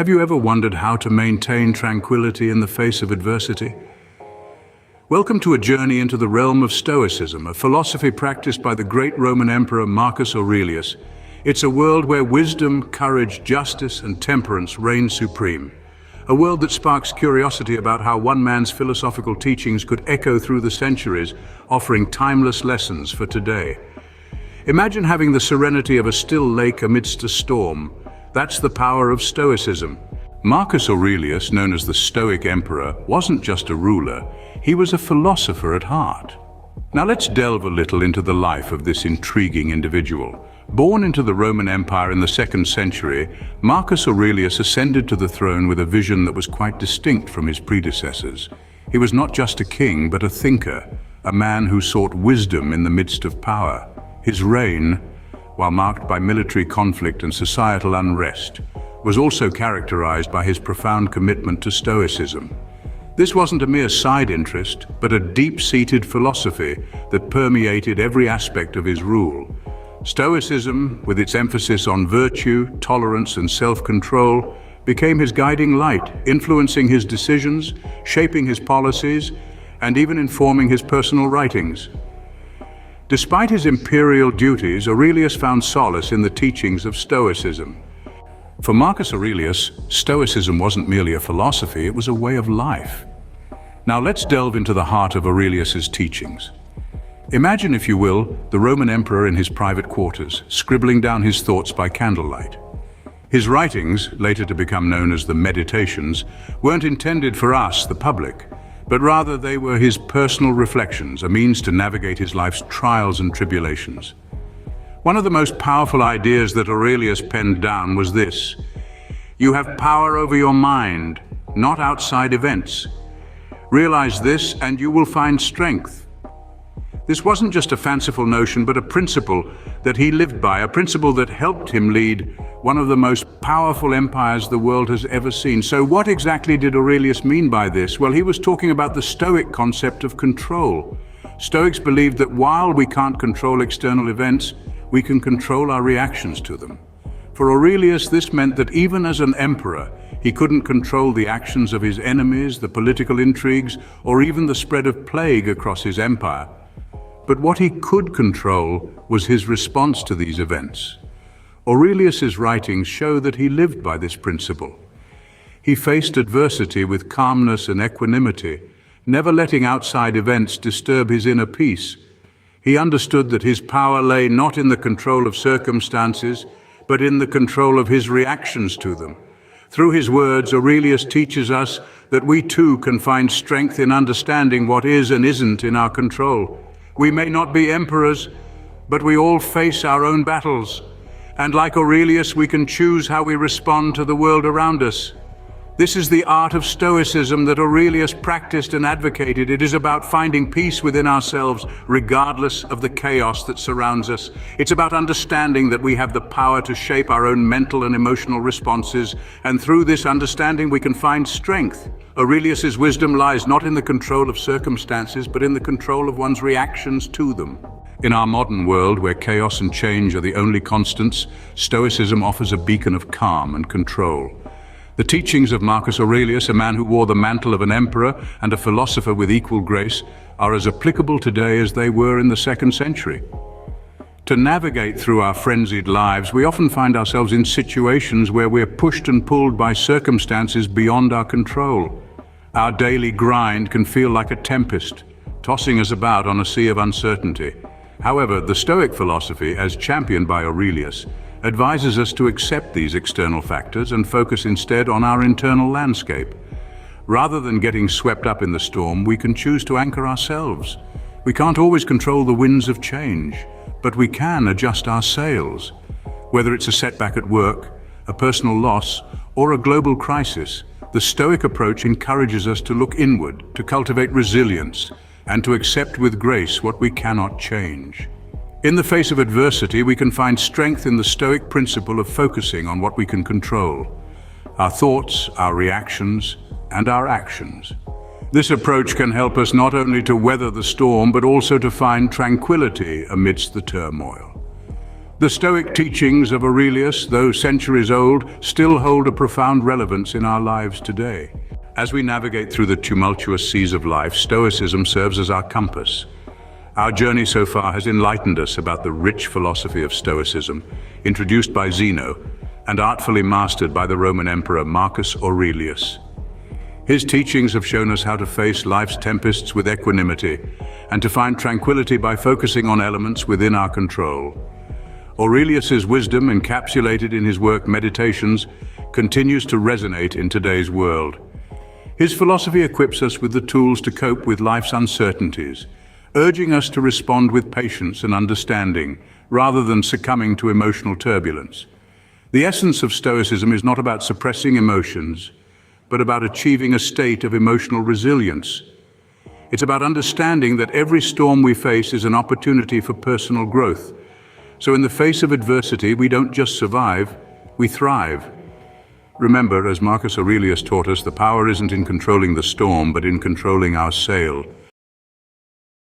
Have you ever wondered how to maintain tranquility in the face of adversity? Welcome to a journey into the realm of Stoicism, a philosophy practiced by the great Roman Emperor Marcus Aurelius. It's a world where wisdom, courage, justice, and temperance reign supreme. A world that sparks curiosity about how one man's philosophical teachings could echo through the centuries, offering timeless lessons for today. Imagine having the serenity of a still lake amidst a storm. That's the power of Stoicism. Marcus Aurelius, known as the Stoic Emperor, wasn't just a ruler, he was a philosopher at heart. Now let's delve a little into the life of this intriguing individual. Born into the Roman Empire in the 2nd century, Marcus Aurelius ascended to the throne with a vision that was quite distinct from his predecessors. He was not just a king, but a thinker, a man who sought wisdom in the midst of power. His reign, while marked by military conflict and societal unrest, was also characterized by his profound commitment to Stoicism. This wasn't a mere side interest, but a deep-seated philosophy that permeated every aspect of his rule. Stoicism, with its emphasis on virtue, tolerance, and self-control, became his guiding light, influencing his decisions, shaping his policies, and even informing his personal writings. Despite his imperial duties, Aurelius found solace in the teachings of Stoicism. For Marcus Aurelius, Stoicism wasn't merely a philosophy, it was a way of life. Now let's delve into the heart of Aurelius's teachings. Imagine, if you will, the Roman emperor in his private quarters, scribbling down his thoughts by candlelight. His writings, later to become known as the Meditations, weren't intended for us, the public, but rather they were his personal reflections, a means to navigate his life's trials and tribulations. One of the most powerful ideas that Aurelius penned down was this: you have power over your mind, not outside events. Realize this and you will find strength. This wasn't just a fanciful notion, but a principle that he lived by, a principle that helped him lead one of the most powerful empires the world has ever seen. So what exactly did Aurelius mean by this? Well, he was talking about the Stoic concept of control. Stoics believed that while we can't control external events, we can control our reactions to them. For Aurelius, this meant that even as an emperor, he couldn't control the actions of his enemies, the political intrigues, or even the spread of plague across his empire. But what he could control was his response to these events. Aurelius's writings show that he lived by this principle. He faced adversity with calmness and equanimity, never letting outside events disturb his inner peace. He understood that his power lay not in the control of circumstances, but in the control of his reactions to them. Through his words, Aurelius teaches us that we too can find strength in understanding what is and isn't in our control. We may not be emperors, but we all face our own battles. And like Aurelius, we can choose how we respond to the world around us. This is the art of Stoicism that Aurelius practiced and advocated. It is about finding peace within ourselves, regardless of the chaos that surrounds us. It's about understanding that we have the power to shape our own mental and emotional responses, and through this understanding we can find strength. Aurelius's wisdom lies not in the control of circumstances, but in the control of one's reactions to them. In our modern world, where chaos and change are the only constants, Stoicism offers a beacon of calm and control. The teachings of Marcus Aurelius, a man who wore the mantle of an emperor and a philosopher with equal grace, are as applicable today as they were in the 2nd century. To navigate through our frenzied lives, we often find ourselves in situations where we're pushed and pulled by circumstances beyond our control. Our daily grind can feel like a tempest, tossing us about on a sea of uncertainty. However, the Stoic philosophy, as championed by Aurelius, advises us to accept these external factors and focus instead on our internal landscape. Rather than getting swept up in the storm, we can choose to anchor ourselves. We can't always control the winds of change, but we can adjust our sails. Whether it's a setback at work, a personal loss, or a global crisis, the Stoic approach encourages us to look inward, to cultivate resilience, and to accept with grace what we cannot change. In the face of adversity, we can find strength in the Stoic principle of focusing on what we can control: our thoughts, our reactions, and our actions. This approach can help us not only to weather the storm, but also to find tranquility amidst the turmoil. The Stoic teachings of Aurelius, though centuries old, still hold a profound relevance in our lives today. As we navigate through the tumultuous seas of life, Stoicism serves as our compass. Our journey so far has enlightened us about the rich philosophy of Stoicism, introduced by Zeno and artfully mastered by the Roman Emperor Marcus Aurelius. His teachings have shown us how to face life's tempests with equanimity and to find tranquility by focusing on elements within our control. Aurelius's wisdom, encapsulated in his work Meditations, continues to resonate in today's world. His philosophy equips us with the tools to cope with life's uncertainties, urging us to respond with patience and understanding, rather than succumbing to emotional turbulence. The essence of Stoicism is not about suppressing emotions, but about achieving a state of emotional resilience. It's about understanding that every storm we face is an opportunity for personal growth. So in the face of adversity, we don't just survive, we thrive. Remember, as Marcus Aurelius taught us, the power isn't in controlling the storm, but in controlling our sail.